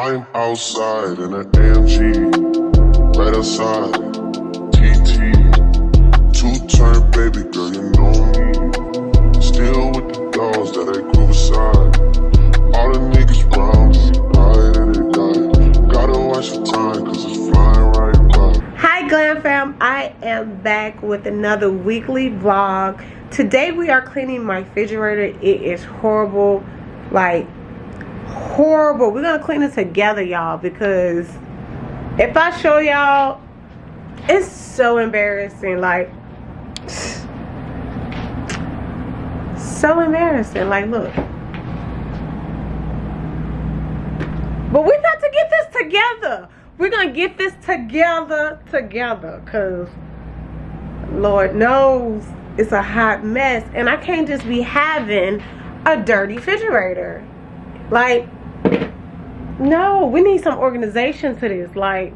I'm outside in an AMG, right outside, TT. Two-turn baby girl, you know me. Still with the dolls that I grew beside. All the niggas round me, died and they died. Gotta watch the time, cause it's flying right by. Hi Glam Fam, I am back with another weekly vlog. Today we are cleaning my refrigerator. It is horrible, like horrible. We're gonna clean it together, y'all, because if I show y'all, it's so embarrassing. Like, so embarrassing. Like, look. But we got to get this together. We're gonna get this together, because Lord knows it's a hot mess, and I can't just be having a dirty refrigerator. Like, no, we need some organization to this. Like,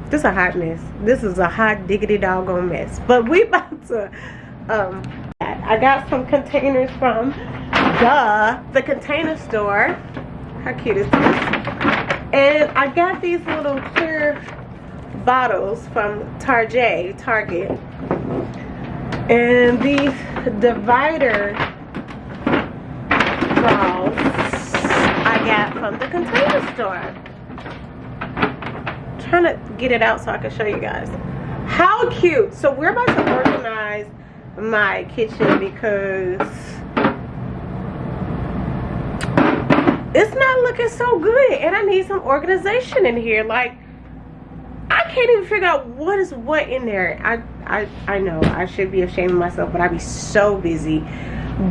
this is a hot mess. This is a hot diggity doggone mess. But we about to I got some containers from the container store. How cute is this? And I got these little clear bottles from Target. And these divider balls I got from the container store. I'm trying to get it out so I can show you guys. How cute. So we're about to organize my kitchen because it's not looking so good, and I need some organization in here. Like, I can't even figure out what is what in there. I know I should be ashamed of myself, but I be so busy.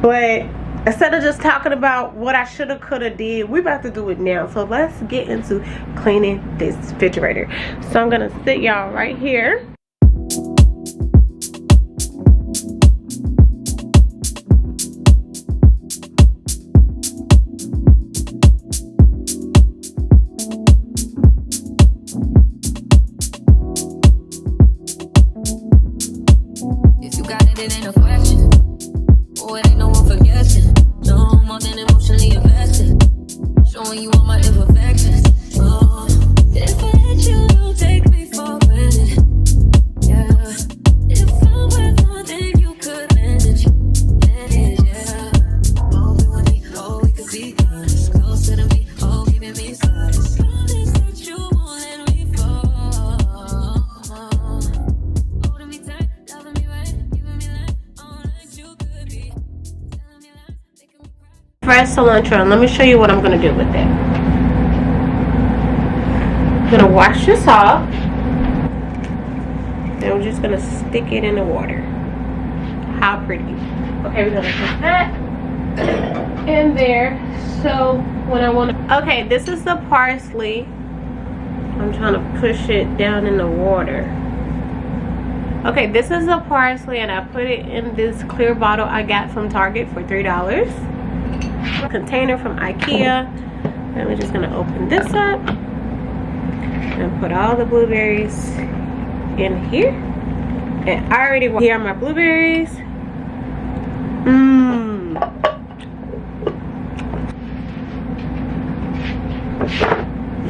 But instead of just talking about what I shoulda coulda did, we about to do it now. So let's get into cleaning this refrigerator. So I'm gonna sit y'all right here. It ain't a question. Oh, it ain't no one for guessing. No more than emotionally invested. Showing you all my imperfections. Oh, if I let you, don't take me for granted. Yeah. If I'm worth more than you could manage. Yeah. Oh, we want me. Oh, we could be honest. Closer to me. Oh, giving me solace. Promise that you won't let me fall. Holding me tight, loving me right. Fresh cilantro, and let me show you what I'm going to do with it. I'm going to wash this off, and we're just going to stick it in the water. How pretty. Okay, we're going to put that in there. So when I want to, okay, this is the parsley. I'm trying to push it down in the water. Okay, this is the parsley, and I put it in this clear bottle I got from Target for $3. A container from IKEA. And we're just gonna open this up and put all the blueberries in here. And I already, here are my blueberries.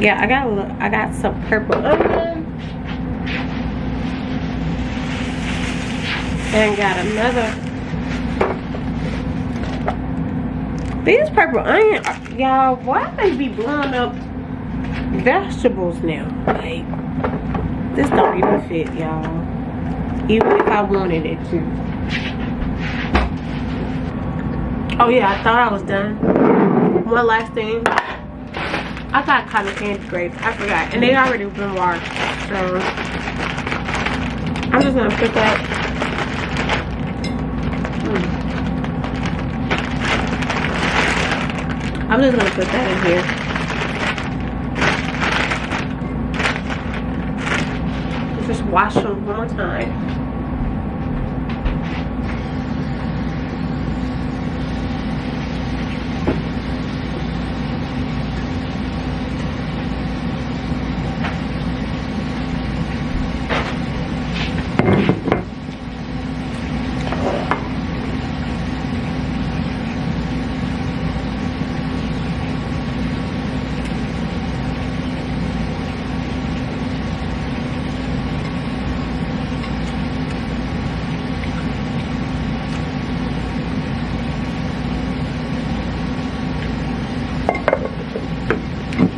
Yeah, I got some purple onion. And got another. These purple onions, y'all, why they be blowing up vegetables now? Like, this don't even fit, y'all. Even if I wanted it to. Oh yeah, I thought I was done. One last thing. I got cotton candy grapes. I forgot. And they already been washed. So I'm just gonna put that. I'm just gonna put that in here. Just wash them one more time.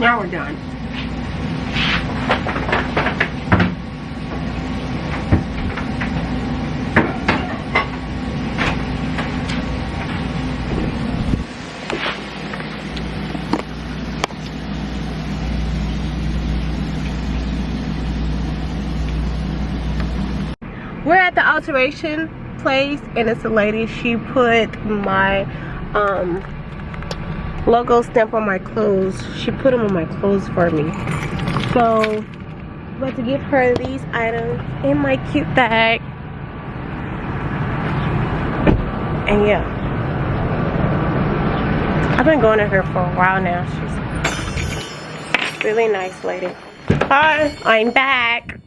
Now we're done. We're at the alteration place, and it's a lady. She put my logo stamp on my clothes. She put them on my clothes for me. So I'm about to give her these items in my cute bag. And yeah, I've been going to her for a while now. She's a really nice lady. Hi, I'm back.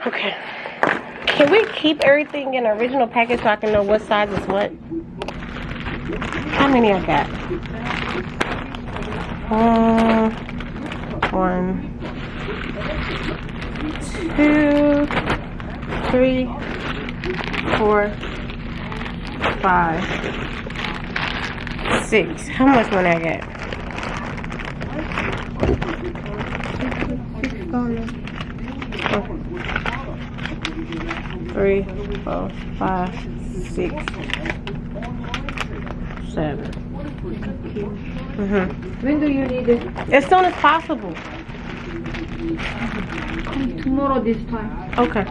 Okay. Can we keep everything in the original package so I can know what size is what? How many I got? 1, 2, 3, 4, 5, 6. How much money I got? Okay. 3, 4, 5, 6, 7. When do you need it? As soon as possible. Tomorrow this time. Okay.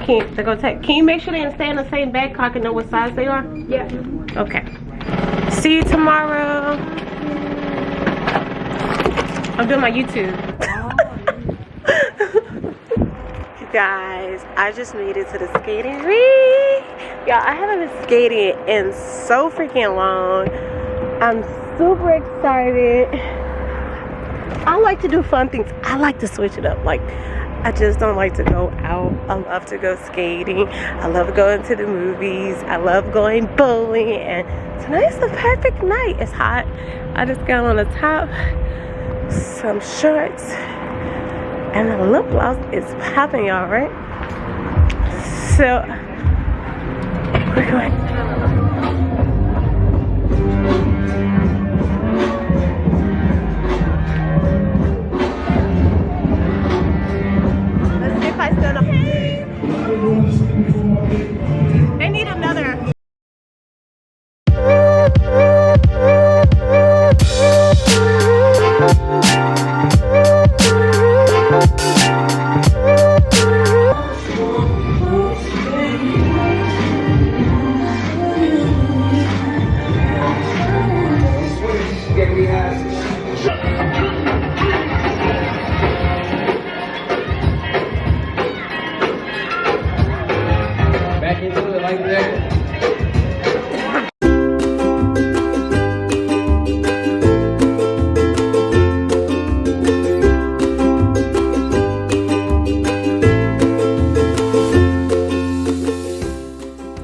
Can you make sure they stay in the same bag so I can know what size they are? Yeah. Okay. See you tomorrow. I'm doing my YouTube. Guys, I just made it to the skating rink. Y'all, I haven't been skating in so freaking long. I'm super excited. I like to do fun things. I like to switch it up. Like, I just don't like to go out. I love to go skating. I love going to the movies. I love going bowling. And tonight's the perfect night. It's hot. I just got on the top, some shorts, and the lip gloss is popping, y'all, right? So, we're going. Let's see if I still know. They need another. Back into it like that.